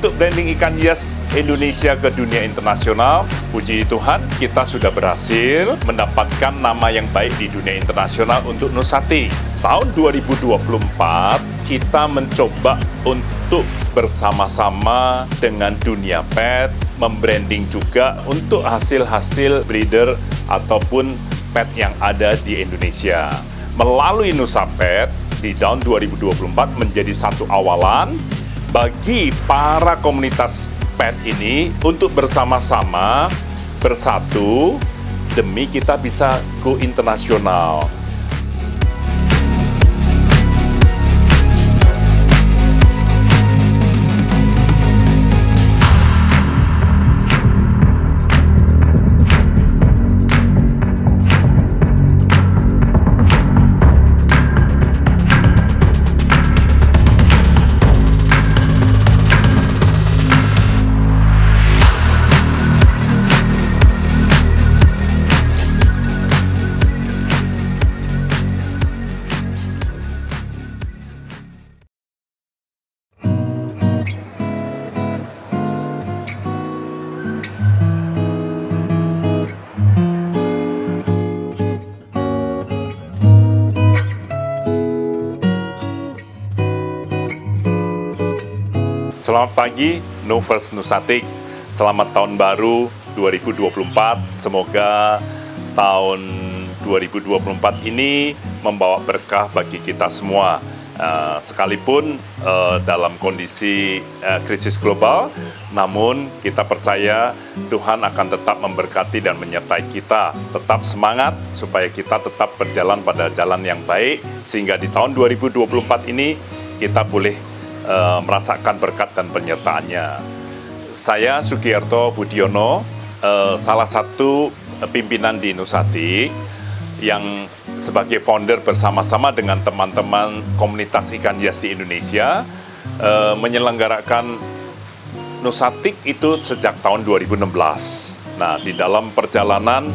untuk branding ikan hias Indonesia ke dunia internasional. Puji Tuhan, kita sudah berhasil mendapatkan nama yang baik di dunia internasional untuk Nusatik. Tahun 2024, kita mencoba untuk bersama-sama dengan dunia pet, membranding juga untuk hasil-hasil breeder ataupun pet yang ada di Indonesia. Melalui Nusapet, di tahun 2024 menjadi satu awalan bagi para komunitas pet ini untuk bersama-sama bersatu demi kita bisa go internasional. Selamat pagi, Novers Nusatik. Selamat tahun baru 2024. Semoga tahun 2024 ini membawa berkah bagi kita semua. Sekalipun dalam kondisi krisis global, namun kita percaya Tuhan akan tetap memberkati dan menyertai kita. Tetap semangat supaya kita tetap berjalan pada jalan yang baik, sehingga di tahun 2024 ini kita boleh merasakan berkat dan penyertaannya. Saya Sugiyarto Budiono, salah satu pimpinan di Nusatik yang sebagai founder bersama-sama dengan teman-teman komunitas ikan hias di Indonesia menyelenggarakan Nusatik itu sejak tahun 2016. Nah, di dalam perjalanan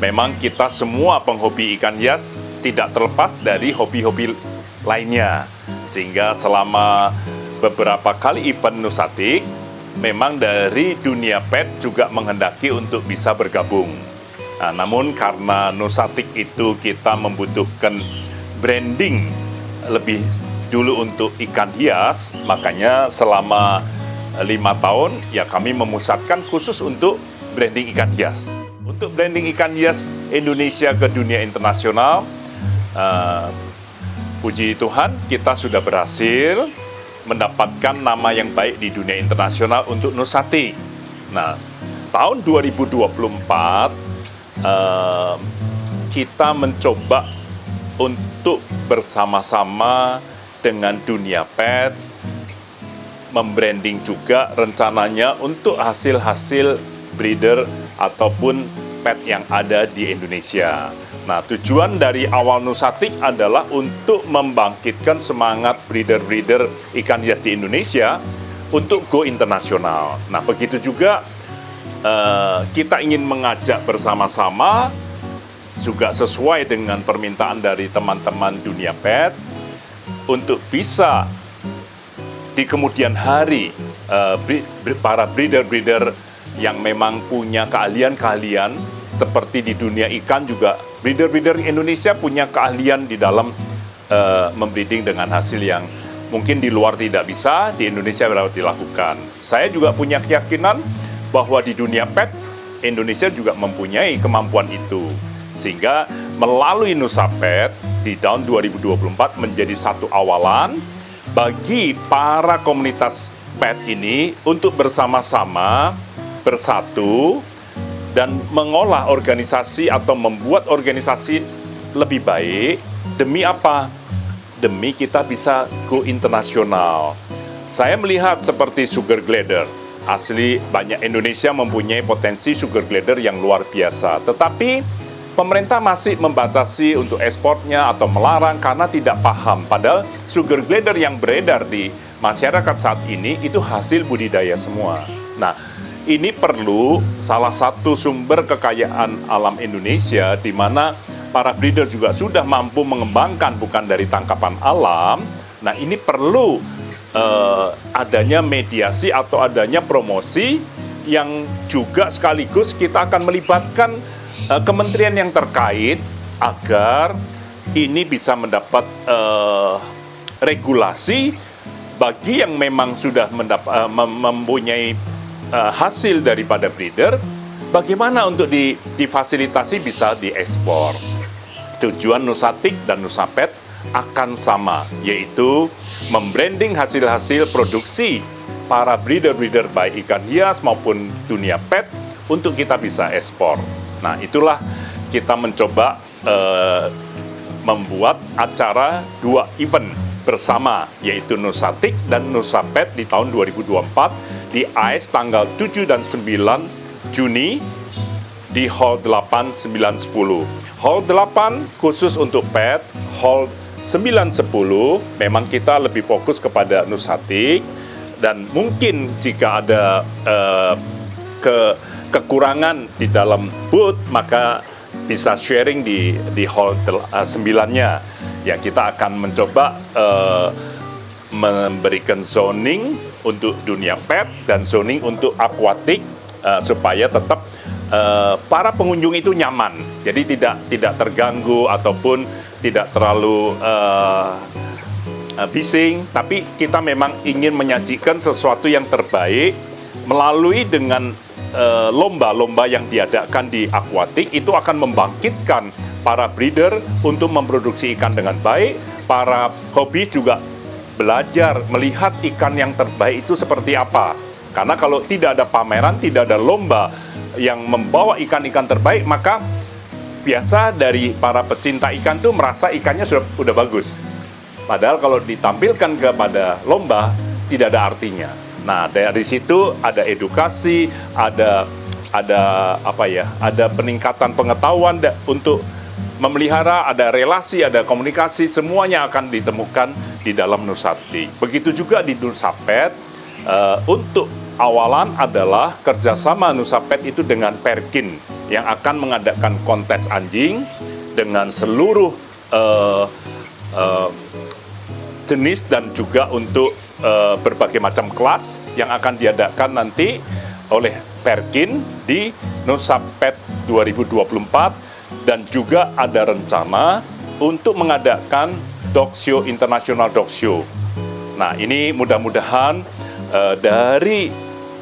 memang kita semua penghobi ikan hias tidak terlepas dari hobi-hobi lainnya. Sehingga selama beberapa kali event Nusatik, memang dari dunia pet juga menghendaki untuk bisa bergabung. Nah, namun karena Nusatik itu kita membutuhkan branding lebih dulu untuk ikan hias, makanya selama 5 tahun ya kami memusatkan khusus untuk branding ikan hias. Untuk branding ikan hias Indonesia ke dunia internasional, puji Tuhan, kita sudah berhasil mendapatkan nama yang baik di dunia internasional untuk Nusatik. Nah, tahun 2024 kita mencoba untuk bersama-sama dengan dunia pet, membranding juga rencananya untuk hasil-hasil breeder ataupun pet yang ada di Indonesia. Nah, tujuan dari awal Nusatik adalah untuk membangkitkan semangat breeder-breeder ikan hias di Indonesia untuk go internasional. Nah, begitu juga kita ingin mengajak bersama-sama, juga sesuai dengan permintaan dari teman-teman dunia pet, untuk bisa di kemudian hari para breeder-breeder yang memang punya keahlian-keahlian seperti di dunia ikan juga breeder-breeder Indonesia punya keahlian di dalam membreeding dengan hasil yang mungkin di luar tidak bisa, di Indonesia dapat dilakukan. Saya juga punya keyakinan bahwa di dunia pet, Indonesia juga mempunyai kemampuan itu. Sehingga melalui Nusapet di tahun 2024 menjadi satu awalan bagi para komunitas pet ini untuk bersama-sama bersatu dan mengolah organisasi atau membuat organisasi lebih baik. Demi apa? Demi kita bisa go internasional. Saya melihat seperti sugar glider. Asli banyak Indonesia mempunyai potensi sugar glider yang luar biasa. Tetapi pemerintah masih membatasi untuk ekspornya atau melarang karena tidak paham. Padahal sugar glider yang beredar di masyarakat saat ini itu hasil budidaya semua. Nah, ini perlu salah satu sumber kekayaan alam Indonesia di mana para breeder juga sudah mampu mengembangkan bukan dari tangkapan alam. Nah, ini perlu adanya mediasi atau adanya promosi yang juga sekaligus kita akan melibatkan kementerian yang terkait agar ini bisa mendapat regulasi bagi yang memang sudah mempunyai hasil daripada breeder, bagaimana untuk difasilitasi bisa diekspor. Tujuan Nusatik dan Nusapet akan sama, yaitu membranding hasil-hasil produksi para breeder-breeder baik ikan hias maupun dunia pet untuk kita bisa ekspor. Nah, itulah kita mencoba membuat acara 2 event bersama, yaitu Nusatik dan Nusapet di tahun 2024 di AIS tanggal 7 dan 9 Juni di Hall 8, 9, 10. Hall 8 khusus untuk pet, Hall 9, 10 memang kita lebih fokus kepada Nusatik, dan mungkin jika ada kekurangan di dalam booth maka bisa sharing di Hall 9-nya. Ya, kita akan mencoba memberikan zoning untuk dunia pet dan zoning untuk akuatik supaya tetap para pengunjung itu nyaman, jadi tidak terganggu ataupun tidak terlalu bising, tapi kita memang ingin menyajikan sesuatu yang terbaik melalui dengan lomba-lomba yang diadakan di akuatik. Itu akan membangkitkan para breeder untuk memproduksi ikan dengan baik. Para hobis juga belajar melihat ikan yang terbaik itu seperti apa, karena kalau tidak ada pameran, tidak ada lomba yang membawa ikan-ikan terbaik, maka biasa dari para pecinta ikan tuh merasa ikannya sudah bagus. Padahal kalau ditampilkan kepada lomba tidak ada artinya. Nah, dari situ ada edukasi, ada peningkatan pengetahuan untuk memelihara, ada relasi, ada komunikasi, semuanya akan ditemukan di dalam Nusatik. Begitu juga di Nusapet, untuk awalan adalah kerjasama Nusapet itu dengan Perkin yang akan mengadakan kontes anjing dengan seluruh jenis dan juga untuk berbagai macam kelas yang akan diadakan nanti oleh Perkin di Nusapet 2024, dan juga ada rencana untuk mengadakan Dog Show, International Dog Show. Nah, ini mudah-mudahan dari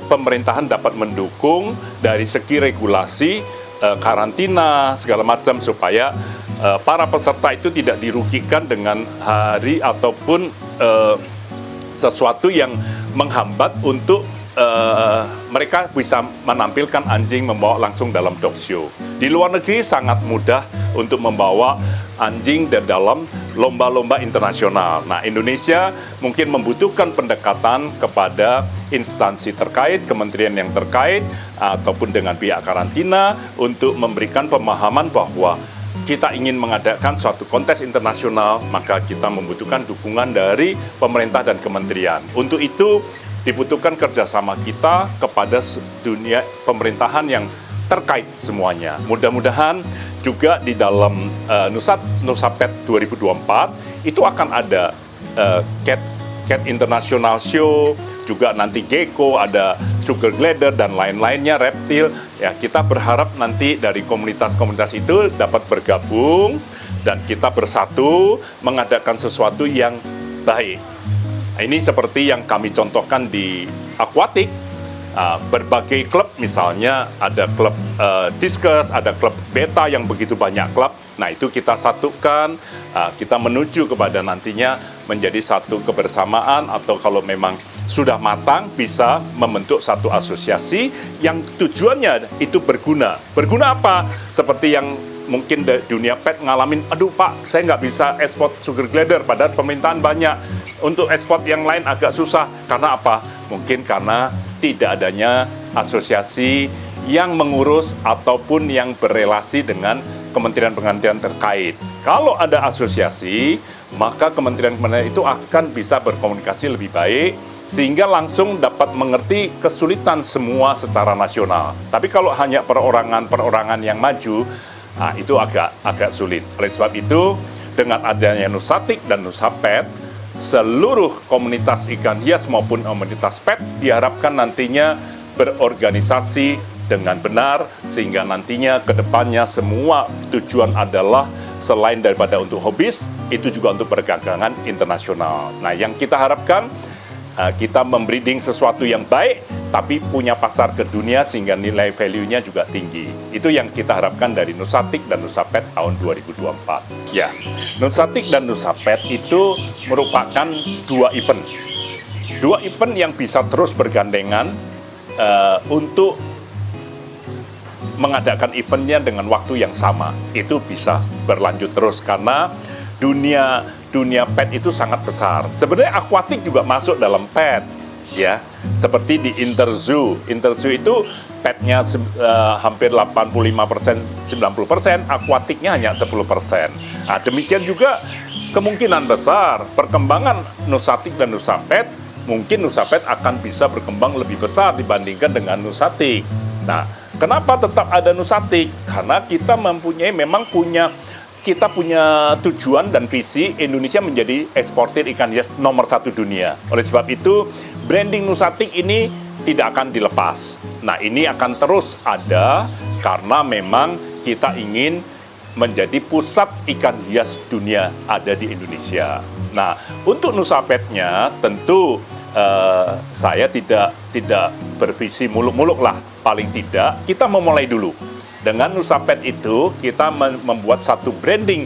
pemerintahan dapat mendukung dari segi regulasi, karantina, segala macam, supaya para peserta itu tidak dirugikan dengan hari ataupun sesuatu yang menghambat untuk mereka bisa menampilkan anjing membawa langsung dalam dog show. Di luar negeri sangat mudah untuk membawa anjing dalam lomba-lomba internasional. Nah, Indonesia mungkin membutuhkan pendekatan kepada instansi terkait, kementerian yang terkait, ataupun dengan pihak karantina untuk memberikan pemahaman bahwa kita ingin mengadakan suatu kontes internasional, maka kita membutuhkan dukungan dari pemerintah dan kementerian. Untuk itu dibutuhkan kerjasama kita kepada dunia pemerintahan yang terkait semuanya. Mudah-mudahan juga di dalam Nusapet 2024 itu akan ada Cat International Show, juga nanti gecko, ada sugar glider dan lain-lainnya, reptil. Ya, kita berharap nanti dari komunitas-komunitas itu dapat bergabung dan kita bersatu mengadakan sesuatu yang baik. Ini seperti yang kami contohkan di akuatik. Berbagai klub, misalnya ada klub diskus, ada klub beta yang begitu banyak klub. Nah, itu kita satukan, kita menuju kepada nantinya menjadi satu kebersamaan, atau kalau memang sudah matang bisa membentuk satu asosiasi yang tujuannya itu berguna. Berguna apa? Seperti yang mungkin dunia pet ngalamin, aduh Pak, saya nggak bisa ekspor sugar glider, padahal pemerintahan banyak. Untuk ekspor yang lain agak susah. Karena apa? Mungkin karena tidak adanya asosiasi yang mengurus ataupun yang berelasi dengan kementerian-kementerian terkait. Kalau ada asosiasi, maka kementerian-kementerian itu akan bisa berkomunikasi lebih baik, sehingga langsung dapat mengerti kesulitan semua secara nasional. Tapi kalau hanya perorangan-perorangan yang maju, itu agak sulit. Oleh sebab itu, dengan adanya Nusatik dan Nusapet, seluruh komunitas ikan hias maupun komunitas pet diharapkan nantinya berorganisasi dengan benar, sehingga nantinya ke depannya semua tujuan adalah selain daripada untuk hobis, itu juga untuk perdagangan internasional. Nah, yang kita harapkan, kita membreeding sesuatu yang baik, tapi punya pasar ke dunia sehingga nilai value-nya juga tinggi. Itu yang kita harapkan dari Nusatik dan Nusapet tahun 2024. Ya, Nusatik dan Nusapet itu merupakan dua event. Dua event yang bisa terus bergandengan untuk mengadakan eventnya dengan waktu yang sama. Itu bisa berlanjut terus karena dunia pet itu sangat besar. Sebenarnya akuatik juga masuk dalam pet, ya. Seperti di Interzoo. Interzoo itu petnya hampir 85%, 90%, akuatiknya hanya 10%. Nah, demikian juga kemungkinan besar perkembangan Nusatik dan Nusapet, mungkin Nusapet akan bisa berkembang lebih besar dibandingkan dengan Nusatik. Nah, kenapa tetap ada Nusatik? Karena kita kita punya tujuan dan visi Indonesia menjadi eksportir ikan hias nomor 1 dunia. Oleh sebab itu, branding Nusatik ini tidak akan dilepas. Nah, ini akan terus ada karena memang kita ingin menjadi pusat ikan hias dunia ada di Indonesia. Nah, untuk Nusapetnya tentu saya tidak bervisi muluk-muluk lah. Paling tidak kita memulai dulu. Dengan Nusapet itu kita membuat satu branding.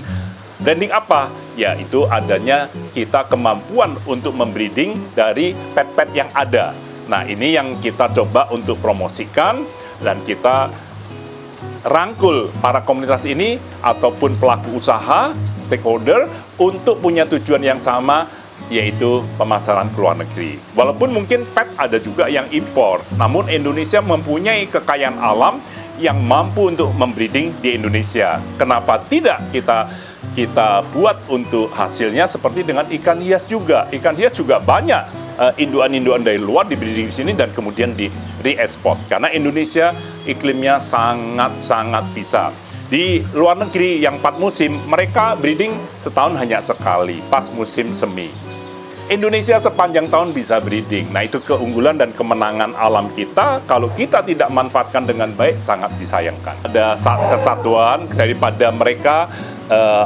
Branding apa? Yaitu adanya kita kemampuan untuk membreeding dari pet-pet yang ada. Nah, ini yang kita coba untuk promosikan dan kita rangkul para komunitas ini ataupun pelaku usaha, stakeholder untuk punya tujuan yang sama, yaitu pemasaran ke luar negeri. Walaupun mungkin pet ada juga yang impor, namun Indonesia mempunyai kekayaan alam yang mampu untuk membreeding di Indonesia. Kenapa tidak kita buat untuk hasilnya seperti dengan ikan hias juga. Ikan hias juga banyak induan-induan dari luar dibreeding di sini dan kemudian di re-export. Karena Indonesia iklimnya sangat-sangat bisa. Di luar negeri yang 4 musim, mereka breeding setahun hanya sekali, pas musim semi. Indonesia sepanjang tahun bisa breeding. Nah, itu keunggulan dan kemenangan alam kita. Kalau kita tidak manfaatkan dengan baik, sangat disayangkan. Ada kesatuan daripada mereka,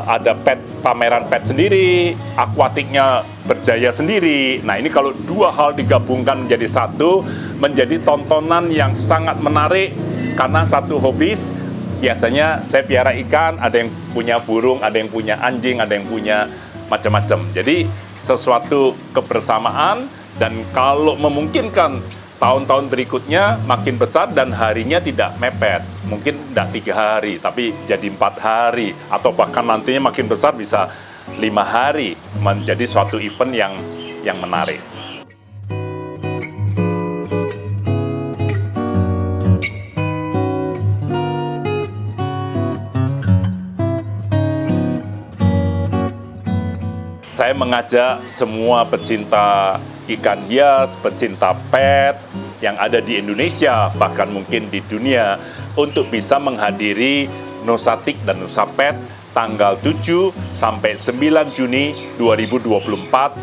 ada pameran pet sendiri, akuatiknya berjaya sendiri. Nah, ini kalau dua hal digabungkan menjadi satu, menjadi tontonan yang sangat menarik. Karena satu hobis, biasanya saya piara ikan, ada yang punya burung, ada yang punya anjing, ada yang punya macam-macam. Jadi sesuatu kebersamaan, dan kalau memungkinkan tahun-tahun berikutnya makin besar dan harinya tidak mepet. Mungkin tidak 3 hari, tapi jadi 4 hari. Atau bahkan nantinya makin besar bisa 5 hari. Menjadi suatu event yang menarik. Saya mengajak semua pecinta ikan hias, pecinta pet yang ada di Indonesia, bahkan mungkin di dunia, untuk bisa menghadiri Nusatik dan Nusapet tanggal 7 sampai 9 Juni 2024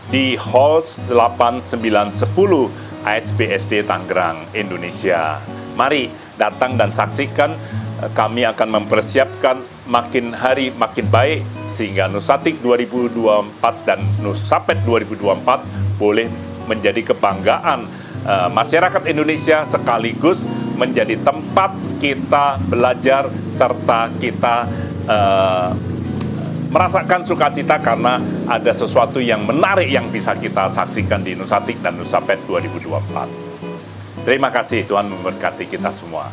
di Hall 8910 ASBSD Tangerang, Indonesia. Mari datang dan saksikan. Kami akan mempersiapkan makin hari makin baik sehingga Nusatik 2024 dan Nusapet 2024 boleh menjadi kebanggaan masyarakat Indonesia, sekaligus menjadi tempat kita belajar serta kita merasakan sukacita karena ada sesuatu yang menarik yang bisa kita saksikan di Nusatik dan Nusapet 2024. Terima kasih, Tuhan memberkati kita semua.